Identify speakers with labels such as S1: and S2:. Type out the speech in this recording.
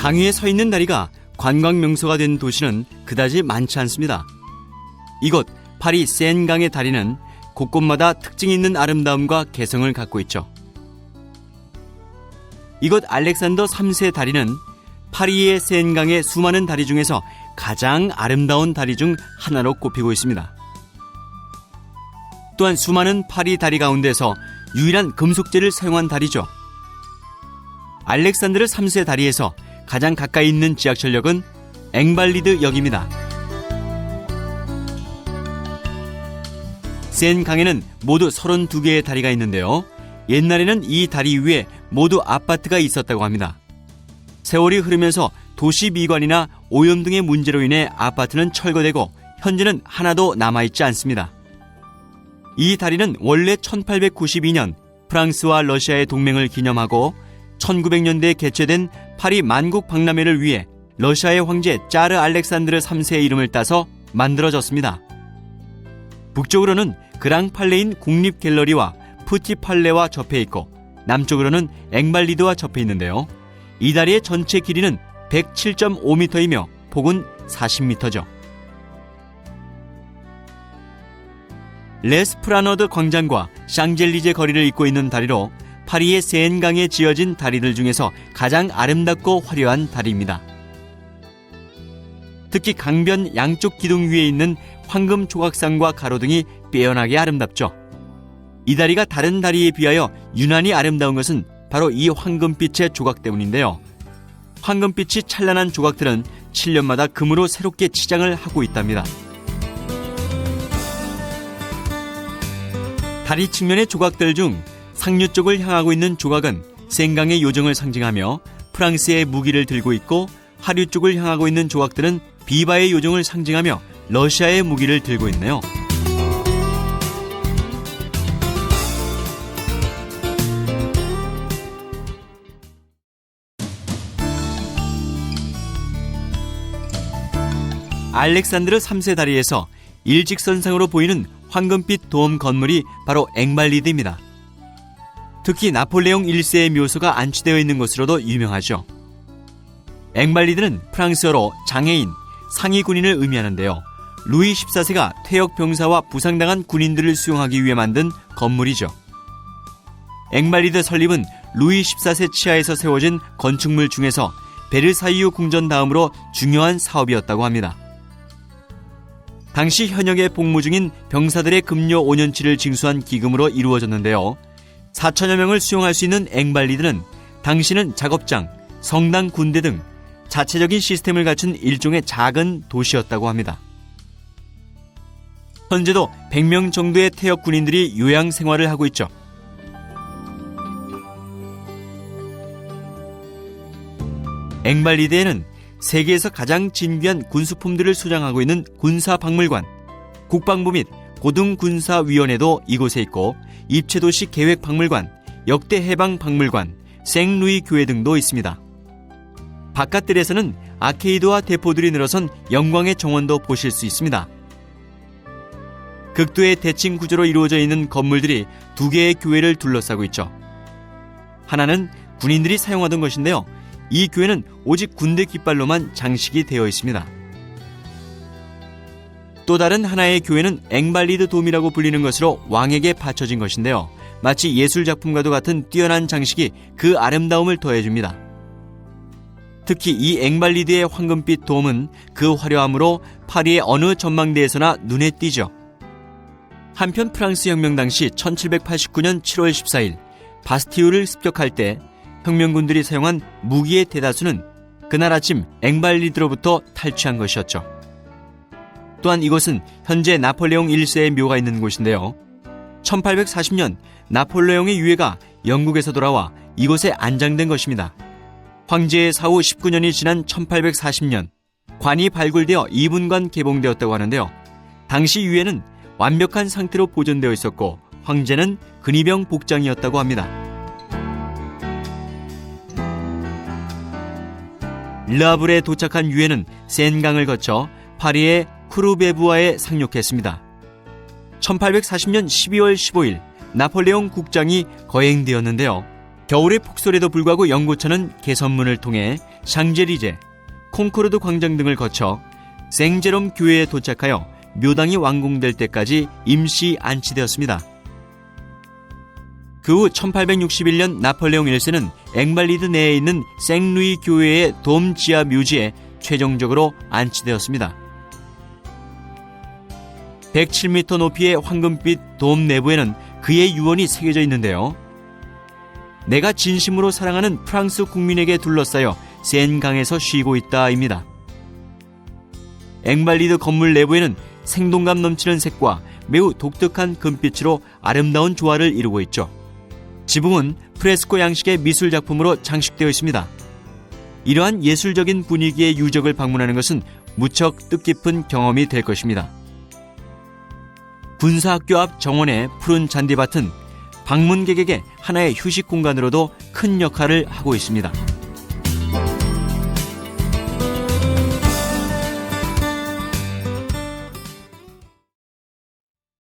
S1: 강 위에 서 있는 다리가 관광 명소가 된 도시는 그다지 많지 않습니다. 이곳 파리 세인강의 다리는 곳곳마다 특징 있는 아름다움과 개성을 갖고 있죠. 이곳 알렉산더 3세 다리는 파리의 세인강의 수많은 다리 중에서 가장 아름다운 다리 중 하나로 꼽히고 있습니다. 또한 수많은 파리 다리 가운데서 유일한 금속재를 사용한 다리죠. 알렉산드르 3세 다리에서 가장 가까이 있는 지하철역은 앵발리드 역입니다. 세인강에는 모두 32개의 다리가 있는데요. 옛날에는 이 다리 위에 모두 아파트가 있었다고 합니다. 세월이 흐르면서 도시 미관이나 오염 등의 문제로 인해 아파트는 철거되고 현재는 하나도 남아있지 않습니다. 이 다리는 원래 1892년 프랑스와 러시아의 동맹을 기념하고 1900년대에 개최된 파리 만국 박람회를 위해 러시아의 황제 짜르 알렉산드르 3세의 이름을 따서 만들어졌습니다. 북쪽으로는 그랑 팔레인 국립갤러리와 푸티 팔레와 접해 있고 남쪽으로는 앵발리드와 접해 있는데요. 이 다리의 전체 길이는 107.5m이며 폭은 40m죠. 레스프라너드 광장과 샹젤리제 거리를 잇고 있는 다리로 파리의 세인강에 지어진 다리들 중에서 가장 아름답고 화려한 다리입니다. 특히 강변 양쪽 기둥 위에 있는 황금 조각상과 가로등이 빼어나게 아름답죠. 이 다리가 다른 다리에 비하여 유난히 아름다운 것은 바로 이 황금빛의 조각 때문인데요. 황금빛이 찬란한 조각들은 7년마다 금으로 새롭게 치장을 하고 있답니다. 다리 측면의 조각들 중 상류 쪽을 향하고 있는 조각은 세인강의 요정을 상징하며 프랑스의 무기를 들고 있고, 하류 쪽을 향하고 있는 조각들은 비바의 요정을 상징하며 러시아의 무기를 들고 있네요. 알렉산드르 3세 다리에서 일직선상으로 보이는 황금빛 도움 건물이 바로 앵발리드입니다. 특히 나폴레옹 1세의 묘소가 안치되어 있는 것으로도 유명하죠. 앵발리드는 프랑스어로 장애인, 상위 군인을 의미하는데요. 루이 14세가 퇴역 병사와 부상당한 군인들을 수용하기 위해 만든 건물이죠. 앵발리드 설립은 루이 14세 치하에서 세워진 건축물 중에서 베르사유 궁전 다음으로 중요한 사업이었다고 합니다. 당시 현역에 복무 중인 병사들의 급료 5년치를 징수한 기금으로 이루어졌는데요. 4천여 명을 수용할 수 있는 앵발리드는 당시는 작업장, 성당, 군대 등 자체적인 시스템을 갖춘 일종의 작은 도시였다고 합니다. 현재도 100명 정도의 퇴역 군인들이 요양 생활을 하고 있죠. 앵발리드에는 세계에서 가장 진귀한 군수품들을 소장하고 있는 군사박물관, 국방부 및 고등군사위원회도 이곳에 있고, 입체도시 계획박물관, 역대 해방박물관, 생루이 교회 등도 있습니다. 바깥들에서는 아케이드와 대포들이 늘어선 영광의 정원도 보실 수 있습니다. 극도의 대칭 구조로 이루어져 있는 건물들이 2개의 교회를 둘러싸고 있죠. 하나는 군인들이 사용하던 것인데요. 이 교회는 오직 군대 깃발로만 장식이 되어 있습니다. 또 다른 하나의 교회는 앵발리드 돔이라고 불리는 것으로 왕에게 바쳐진 것인데요. 마치 예술작품과도 같은 뛰어난 장식이 그 아름다움을 더해줍니다. 특히 이 앵발리드의 황금빛 돔은 그 화려함으로 파리의 어느 전망대에서나 눈에 띄죠. 한편 프랑스 혁명 당시 1789년 7월 14일 바스티유를 습격할 때 혁명군들이 사용한 무기의 대다수는 그날 아침 앵발리드로부터 탈취한 것이었죠. 또한 이곳은 현재 나폴레옹 1세의 묘가 있는 곳인데요. 1840년 나폴레옹의 유해가 영국에서 돌아와 이곳에 안장된 것입니다. 황제의 사후 19년이 지난 1840년 관이 발굴되어 2분간 개봉되었다고 하는데요. 당시 유해는 완벽한 상태로 보존되어 있었고 황제는 근위병 복장이었다고 합니다. 르하브르에 도착한 유해는 세인강을 거쳐 파리의 쿠르베부아에 상륙했습니다. 1840년 12월 15일 나폴레옹 국장이 거행되었는데요. 겨울의 폭설에도 불구하고 연구차는 개선문을 통해 샹젤리제, 콩코르드 광장 등을 거쳐 생제롬 교회에 도착하여 묘당이 완공될 때까지 임시 안치되었습니다. 그 후 1861년 나폴레옹 1세는 앵발리드 내에 있는 생루이 교회의 돔 지하 묘지에 최종적으로 안치되었습니다. 107m 높이의 황금빛 돔 내부에는 그의 유언이 새겨져 있는데요. 내가 진심으로 사랑하는 프랑스 국민에게 둘러싸여 센강에서 쉬고 있다입니다. 앵발리드 건물 내부에는 생동감 넘치는 색과 매우 독특한 금빛으로 아름다운 조화를 이루고 있죠. 지붕은 프레스코 양식의 미술 작품으로 장식되어 있습니다. 이러한 예술적인 분위기의 유적을 방문하는 것은 무척 뜻깊은 경험이 될 것입니다. 군사학교 앞 정원의 푸른 잔디밭은 방문객에게 하나의 휴식 공간으로도 큰 역할을 하고 있습니다.